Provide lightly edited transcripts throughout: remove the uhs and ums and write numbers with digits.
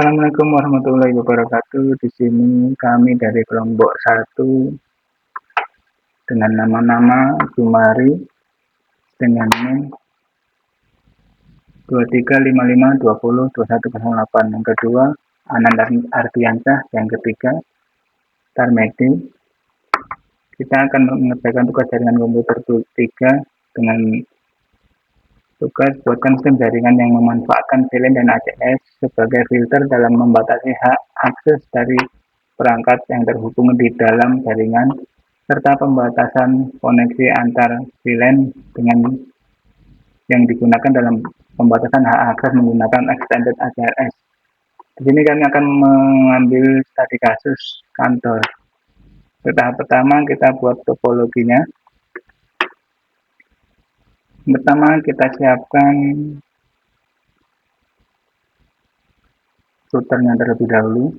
Assalamualaikum warahmatullahi wabarakatuh. Di sini kami dari kelompok 1 dengan nama Jumari dengan NIM 2355202108. Yang kedua, Ananda Ardiansyah. Yang ketiga, Tarmedi. Kita akan mengerjakan tugas jaringan komputer 3 dengan tugas buatkan sistem jaringan yang memanfaatkan VLAN dan ACS sebagai filter dalam membatasi hak akses dari perangkat yang terhubung di dalam jaringan, serta pembatasan koneksi antar VLAN dengan yang digunakan dalam pembatasan hak akses menggunakan extended ACRS. Di sini kami akan mengambil studi kasus kantor. Tahap pertama kita buat topologinya. Pertama kita siapkan routernya terlebih dahulu,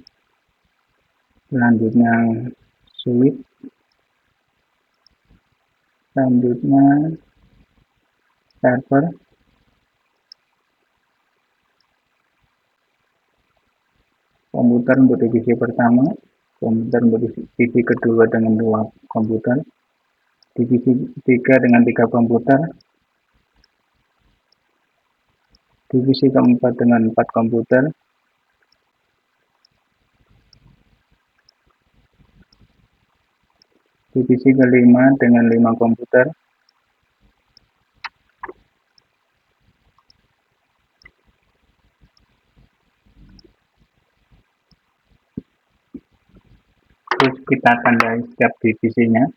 selanjutnya switch, selanjutnya server, komputer untuk divisi pertama, komputer untuk divisi kedua dengan 2 komputer, divisi 3 dengan 3 komputer, divisi keempat dengan 4 komputer, divisi kelima dengan 5 komputer, terus kita tandai setiap divisinya.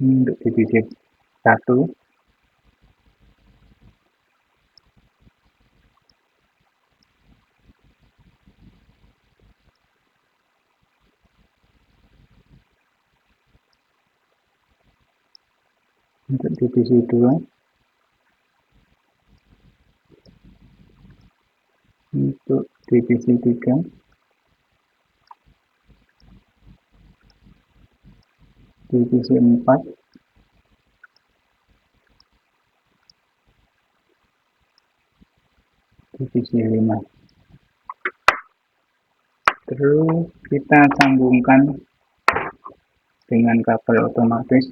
Ini untuk divisi 1, untuk divisi 2, untuk divisi 3, divisi 4, divisi 5. Terus kita sambungkan dengan kabel otomatis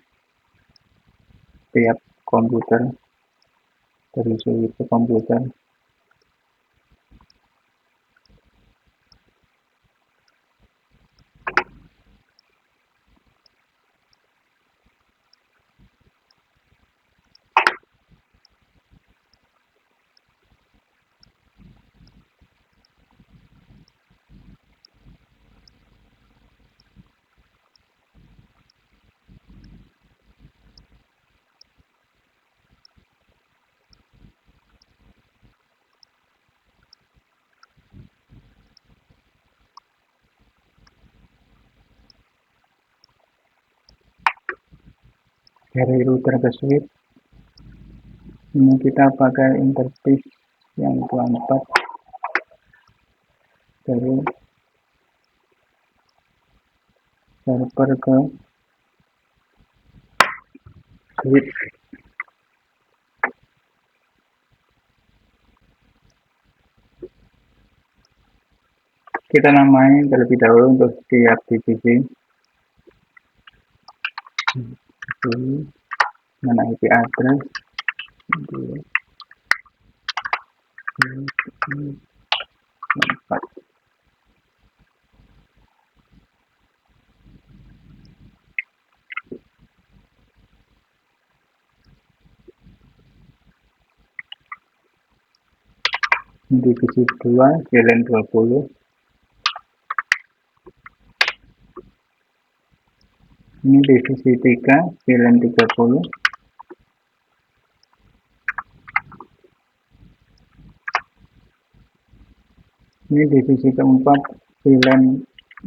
setiap komputer dari switch ke komputer. Dari router ke switch, ini kita pakai interface yang 24 dari server ke switch. Kita namai terlebih dahulu untuk setiap divisi dengan IP address 4. Divisi 2 VLAN 20. Ini divisi 3 VLAN 30. Ini divisi keempat VLAN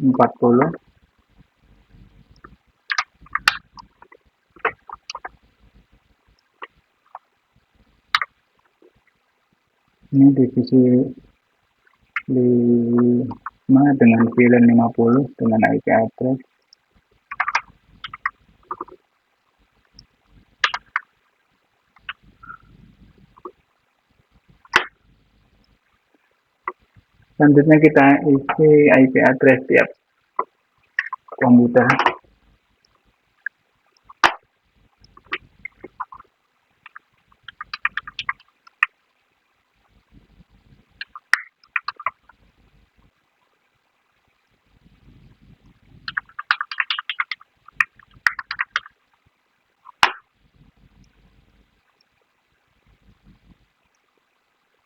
40. Ini divisi 5 dengan VLAN 50 dengan IP address. Selanjutnya kita isi IP address tiap komputer.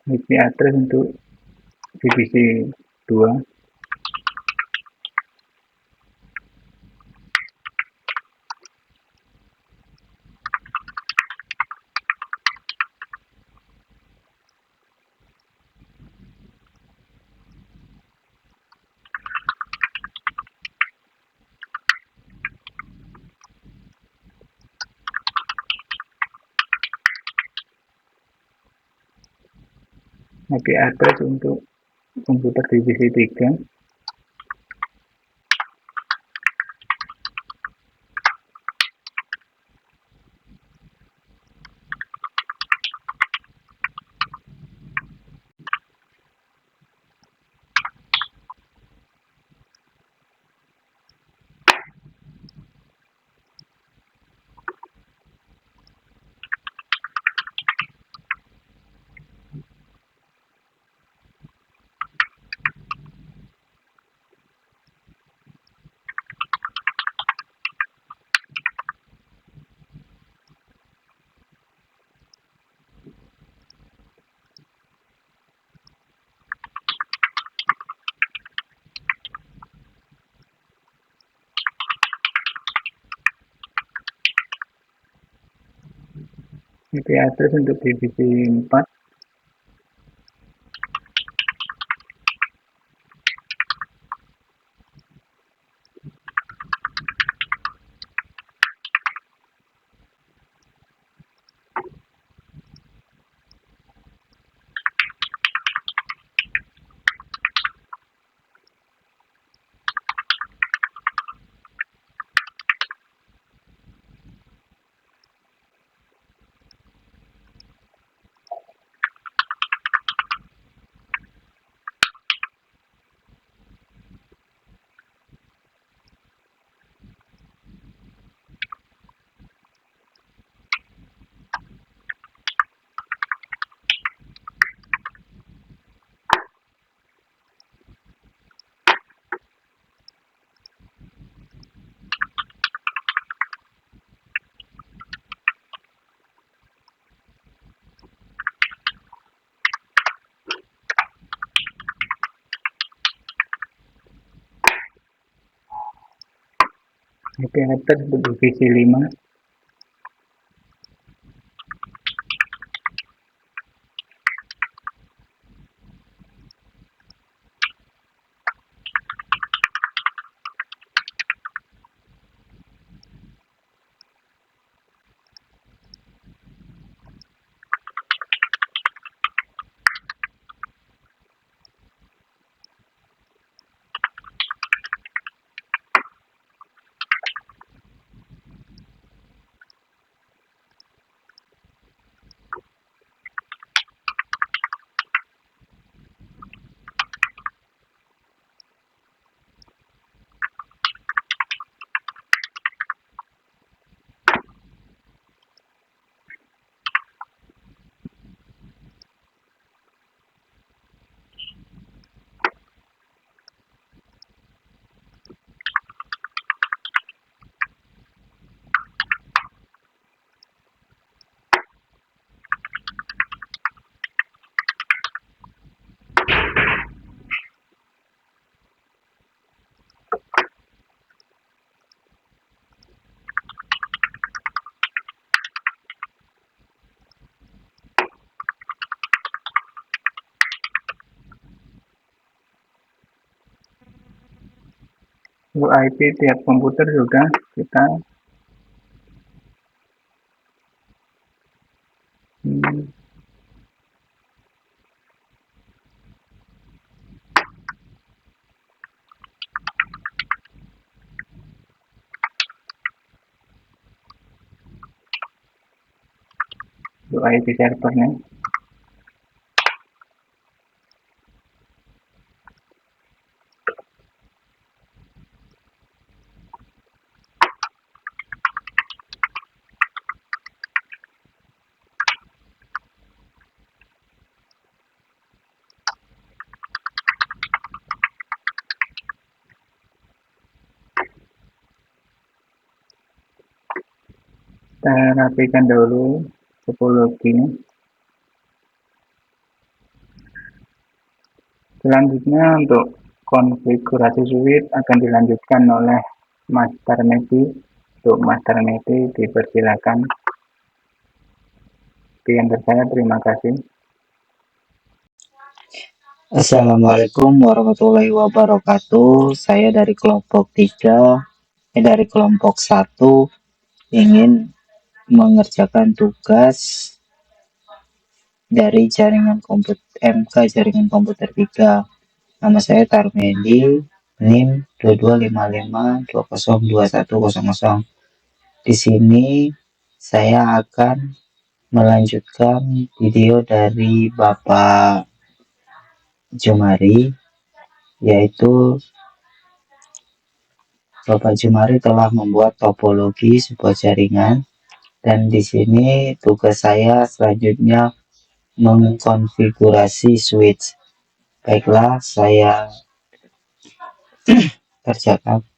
IP address untuk divisi 2. IP address untuk komputer divisi 3. IP address untuk divisi 4. IP address untuk divisi 5. Untuk IP tiap komputer juga kita untuk IP servernya. Kita rapikan dahulu topologinya. Selanjutnya untuk konfigurasi switch akan dilanjutkan oleh Master Medi. Untuk Master Medi dipersilakan. Sekian dari saya, terima kasih. Assalamualaikum warahmatullahi wabarakatuh. Saya dari dari kelompok 1 ingin mengerjakan tugas dari jaringan komputer MK jaringan komputer 3. Nama saya Tarmedi, NIM 2255202100. Di sini saya akan melanjutkan video dari Bapak Jumari, yaitu Bapak Jumari telah membuat topologi sebuah jaringan, dan di sini tugas saya selanjutnya mengkonfigurasi switch. Baiklah, saya kerjakan.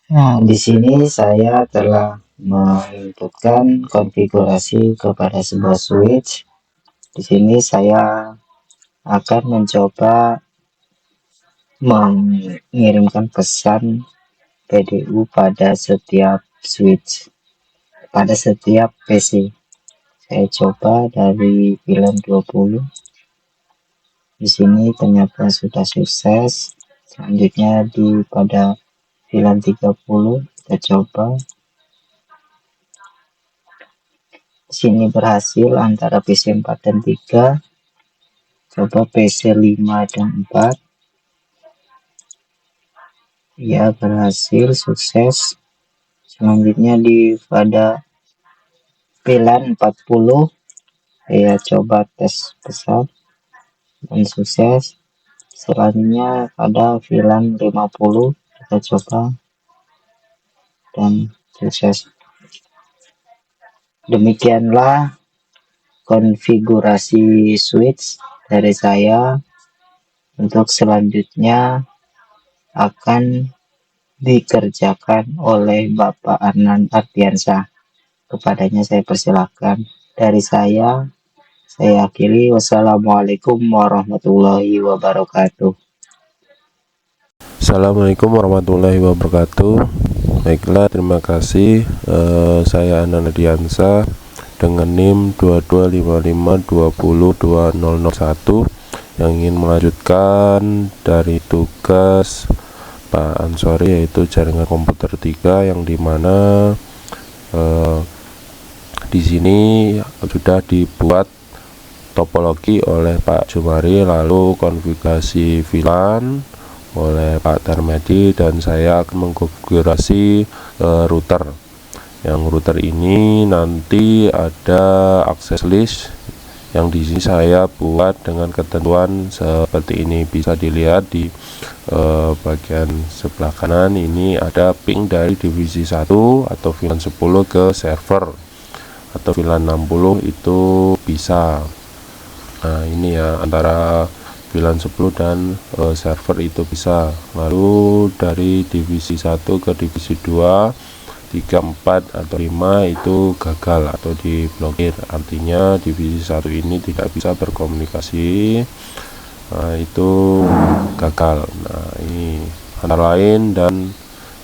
Nah, di sini saya telah menginputkan konfigurasi kepada sebuah switch. Di sini saya akan mencoba mengirimkan pesan PDU pada setiap switch, pada setiap PC. Saya coba dari VLAN 20. Di sini ternyata sudah sukses. Selanjutnya pada VLAN 30 kita coba. Di sini berhasil antara PC 4 dan 3. Coba PC 5 dan 4. Ya, berhasil, sukses. Selanjutnya pada VLAN 40 saya coba tes pesan dan sukses. Selanjutnya pada VLAN 50 kita coba dan sukses. Demikianlah konfigurasi switch dari saya. Untuk selanjutnya akan dikerjakan oleh Bapak Arnan Ardiansyah. Kepadanya saya persilakan. Dari saya akhiri. Wassalamualaikum warahmatullahi wabarakatuh. Assalamualaikum warahmatullahi wabarakatuh. Baiklah, terima kasih. Saya Arnan Ardiansyah dengan NIM 2255202001 yang ingin melanjutkan dari tugas Pak Ansori, yaitu jaringan komputer 3, yang dimana di sini sudah dibuat topologi oleh Pak Jumari, lalu konfigurasi VLAN oleh Pak Darmedi, dan saya akan mengkonfigurasi router. Yang router ini nanti ada access list yang di sini saya buat dengan ketentuan seperti ini. Bisa dilihat di bagian sebelah kanan ini ada ping dari divisi 1 atau VLAN 10 ke server, atau VLAN 60 itu bisa. Nah, ini ya, antara VLAN 10 dan server itu bisa. Lalu dari divisi 1 ke divisi 2, 3, 4 atau 5 itu gagal atau diblokir. Artinya divisi 1 ini tidak bisa berkomunikasi. Nah, itu gagal. Nah, ini antara lain dan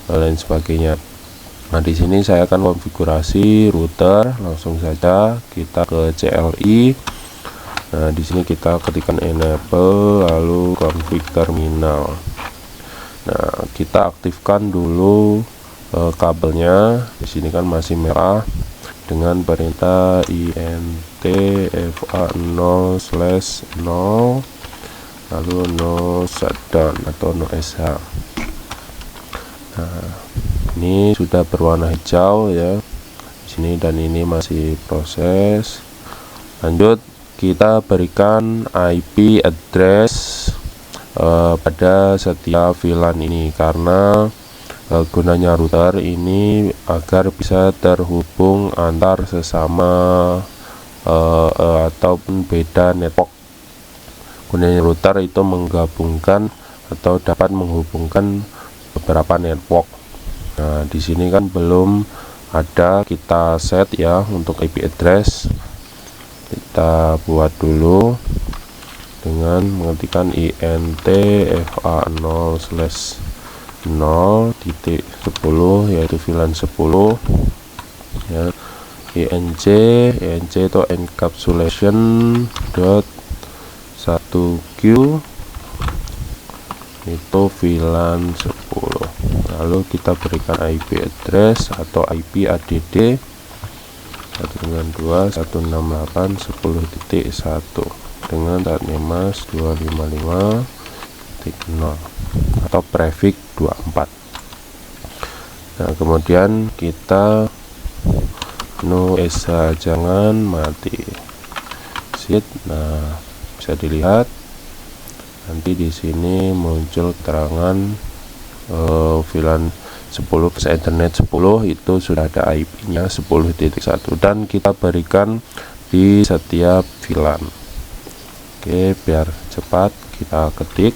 lain sebagainya. Nah, di sini saya akan konfigurasi router. Langsung saja kita ke CLI. Nah, di sini kita ketikkan enable lalu config terminal. Nah, kita aktifkan dulu kabelnya. Di sini kan masih merah, dengan perintah intfa0/0 lalu no shutdown atau no sh. Nah, ini sudah berwarna hijau ya di sini, dan ini masih proses. Lanjut, kita berikan IP address pada setiap VLAN ini, karena gunanya router ini agar bisa terhubung antar sesama ataupun beda network. Gunanya router itu menggabungkan atau dapat menghubungkan beberapa network. Nah, di sini kan belum ada, kita set ya untuk IP address. Kita buat dulu dengan mengetikkan intfa0/0.10 yaitu VLAN 10 ya. INC itu encapsulation dot 1Q itu VLAN 10. Lalu kita berikan IP address atau IP ADD 192.168.10.1 dengan .nemas 255.0 atau prefix 24. Nah, kemudian kita no sh jangan mati sit. Nah, bisa dilihat nanti di sini muncul keterangan VLAN 10 plus Ethernet 10 itu sudah ada IP-nya 10.1, dan kita berikan di setiap VLAN. Oke, biar cepat kita ketik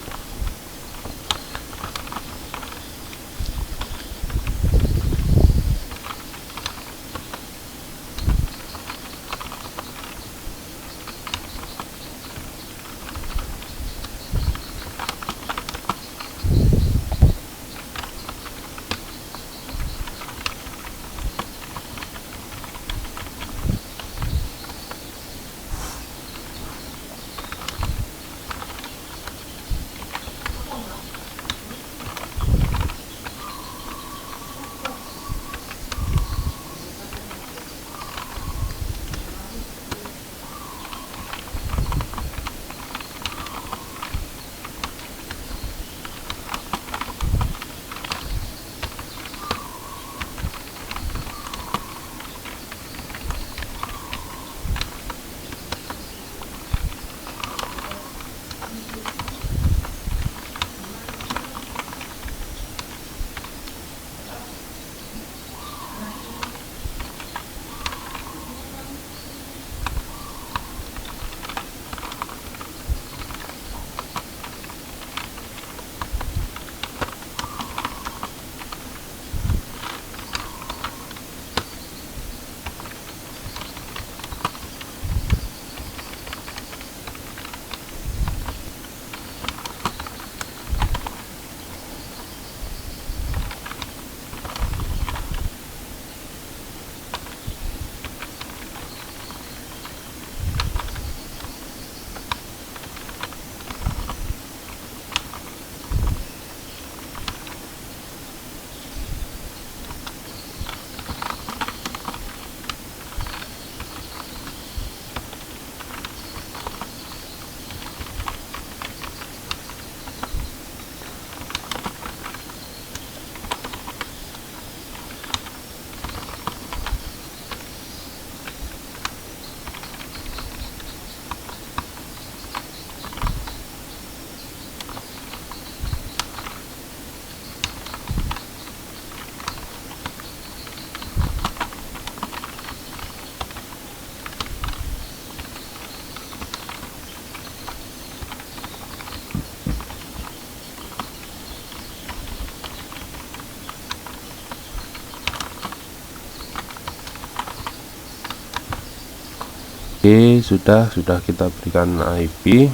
Oke, sudah kita berikan IP.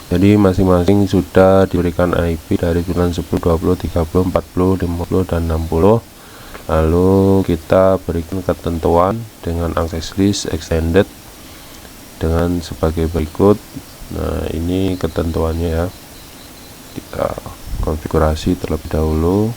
Jadi masing-masing sudah diberikan IP dari VLAN 10, 20, 30, 40, 50, dan 60. Lalu kita berikan ketentuan dengan access list extended dengan sebagai berikut. Nah, ini ketentuannya ya. Kita konfigurasi terlebih dahulu.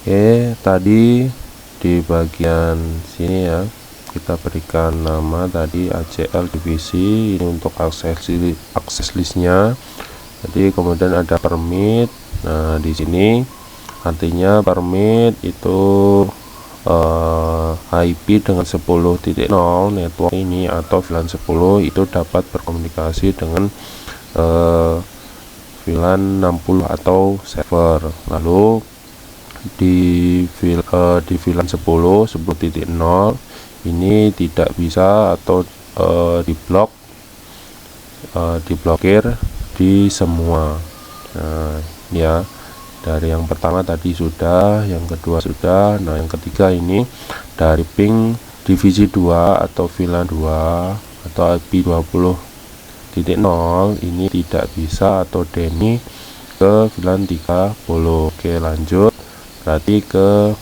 Oke, tadi di bagian sini ya kita berikan nama tadi ACL divisi, ini untuk akses listnya. Jadi kemudian ada permit. Nah, di sini artinya permit itu IP dengan 10.0 network ini atau VLAN 10 itu dapat berkomunikasi dengan VLAN 60 atau server. Lalu di VLAN 10.0 ini tidak bisa atau diblokir di semua. Nah, ya, dari yang pertama tadi sudah, yang kedua sudah. Nah, yang ketiga ini dari ping divisi 2 atau VLAN 2 atau IP 20.0 ini tidak bisa atau DNI ke VLAN 30. Oke, lanjut. Berarti ke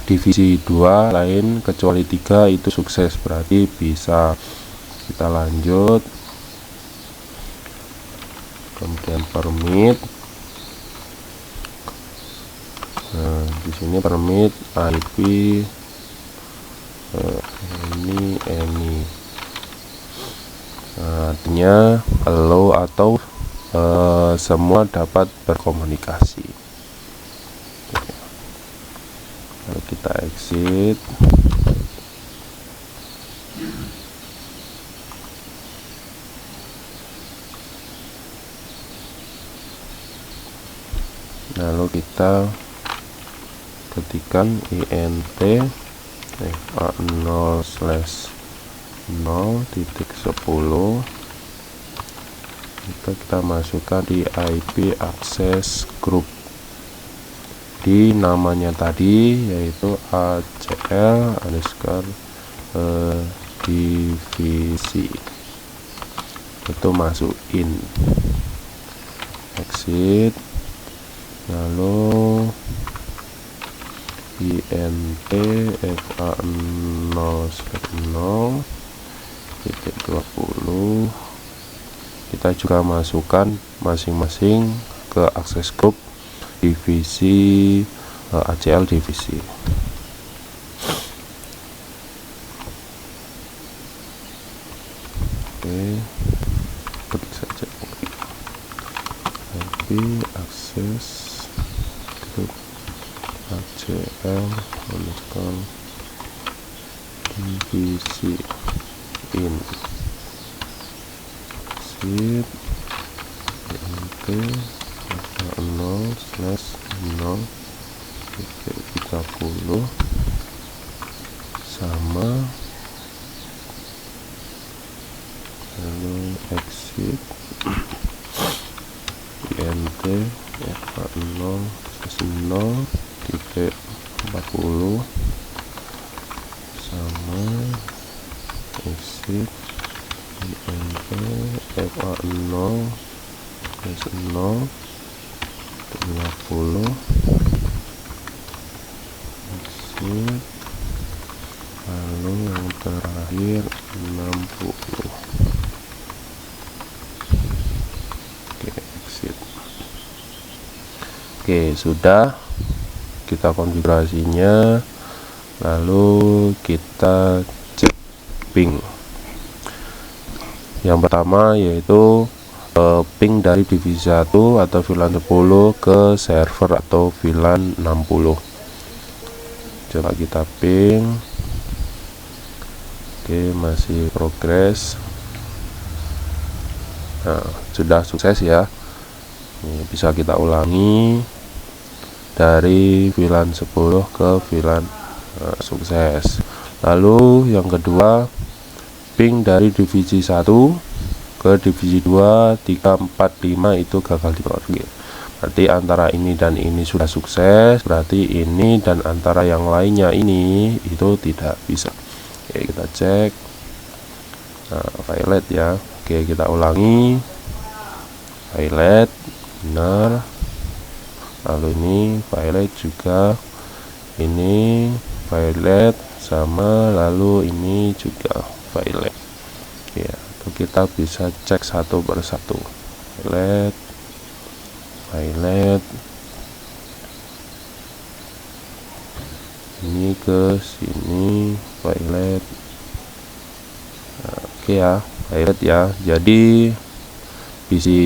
divisi 2 lain kecuali 3 itu sukses, berarti bisa. Kita lanjut, kemudian permit. Nah, di sini permit IP ini artinya allow atau semua dapat berkomunikasi. Lalu kita exit. Lalu kita ketikkan int fa0/0.10 kita masukkan di IP access group di namanya tadi, yaitu ACL divisi. Itu masukin, exit, lalu int fa0/0.20 kita juga masukkan masing-masing ke akses group divisi ACL divisi. Oke, klik saja. akses grup ACL underscore divisi in sip int 0/0 sama, lalu exit int 0/0 sama exit int 0/0 exit, lalu yang terakhir 60. Oke, exit. Oke, sudah kita konfigurasinya, lalu kita cek ping. Yang pertama yaitu ping dari divisi 1 atau VLAN 10 ke server atau VLAN 60. Coba kita ping. Oke, masih progres. Nah, sudah sukses ya. Ini bisa kita ulangi dari VLAN 10 ke VLAN sukses. Lalu yang kedua, ping dari divisi 1 ke divisi 2, 3, 4, 5 itu gagal dikonfigurasi. Berarti antara ini dan ini sudah sukses, berarti ini dan antara yang lainnya ini itu tidak bisa. Oke, kita cek. Nah, violet ya. Oke, kita ulangi. Violet benar. Lalu ini violet juga. Ini violet sama, lalu ini juga violet. Ya, kita bisa cek satu persatu. Violet, violet, ini ke sini violet. Nah, oke ya, violet ya. Jadi divisi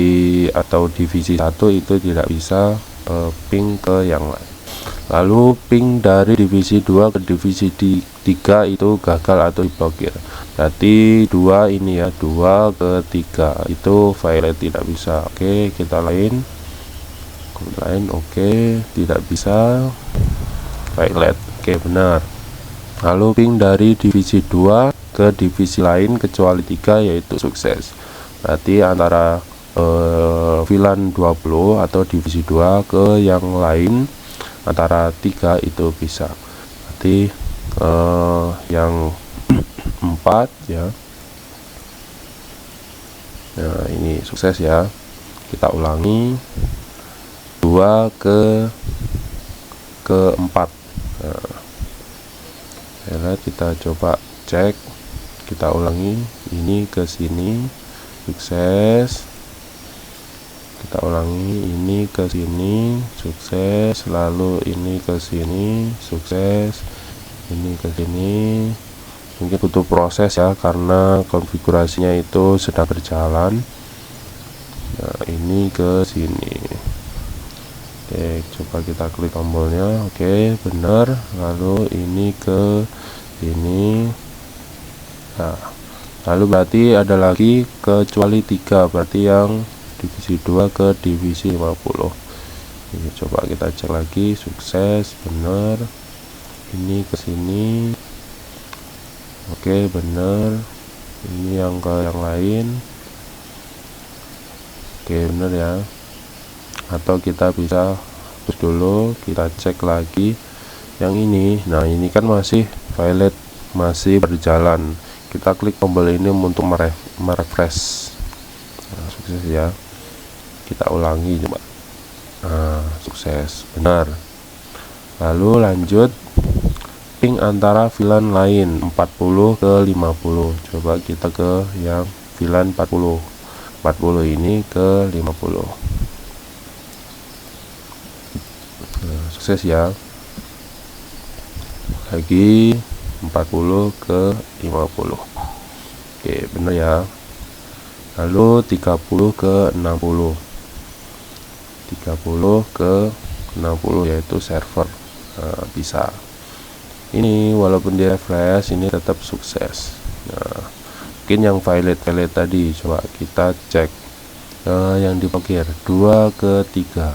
atau divisi 1 itu tidak bisa ping ke yang lain. Lalu ping dari divisi 2 ke divisi 3 itu gagal atau diblokir. Berarti 2 ini ya, 2 ke 3 itu violet tidak bisa. Oke, kita lain. Oke, tidak bisa violet. Oke, benar. Lalu ping dari divisi 2 ke divisi lain kecuali 3 yaitu sukses. Berarti antara VLAN 20 atau divisi 2 ke yang lain antara 3 itu bisa. Berarti yang 4 ya. Nah, ini sukses ya. Kita ulangi. 2 ke 4. Nah, kita coba cek. Kita ulangi. Ini ke sini sukses. Kita ulangi, ini ke sini sukses, lalu ini ke sini sukses, ini ke sini. Mungkin butuh proses ya karena konfigurasinya itu sedang berjalan. Nah, ini ke sini. Oke, coba kita klik tombolnya. Oke, benar. Lalu ini ke sini. Nah, lalu berarti ada lagi kecuali 3, berarti yang divisi 2 ke divisi 50. Ini coba kita cek lagi, sukses, benar. Ini ke sini. Oke, benar. Ini yang ke yang lain. Oke, benar ya. Atau kita bisa hapus dulu, kita cek lagi yang ini. Nah, ini kan masih violet, masih berjalan. Kita klik tombol ini untuk merefresh. Nah, sukses ya. Kita ulangi coba. Nah, sukses, benar. Lalu lanjut ping antara VLAN lain 40 ke 50. Coba kita ke yang VLAN 40. 40 ini ke 50. Nah, sukses ya. Lagi 40 ke 50. Oke, benar ya. Lalu 30 ke 60. 30 ke 60 yaitu server. Nah, bisa ini walaupun di refresh ini tetap sukses. Nah, mungkin yang valid tadi coba kita cek yang diblokir 2 ke 3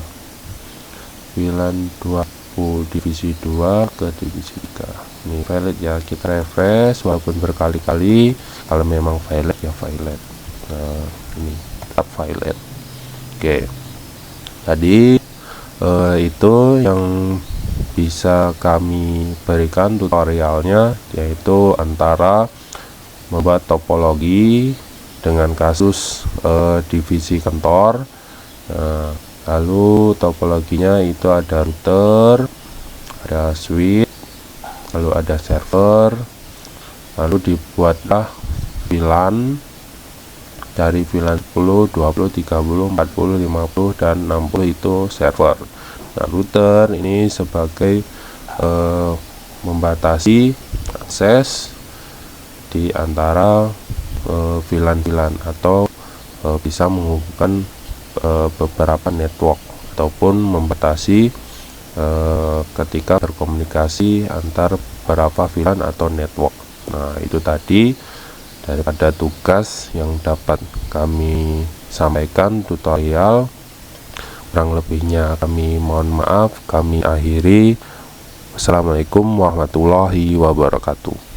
VLAN 20 divisi 2 ke divisi 3 ini valid ya. Kita refresh walaupun berkali-kali, kalau memang valid ya valid. Nah, ini tetap valid. Oke, tadi itu yang bisa kami berikan tutorialnya, yaitu antara membuat topologi dengan kasus divisi kantor. Nah, lalu topologinya itu ada router, ada switch, lalu ada server, lalu dibuatlah VLAN dari VLAN 10, 20, 30, 40, 50 dan 60 itu server. Nah, router ini sebagai membatasi akses di antara VLAN-VLAN atau bisa menghubungkan beberapa network ataupun membatasi ketika berkomunikasi antar beberapa VLAN atau network. Nah, itu tadi daripada tugas yang dapat kami sampaikan tutorial. Kurang lebihnya kami mohon maaf, kami akhiri. Wassalamualaikum warahmatullahi wabarakatuh.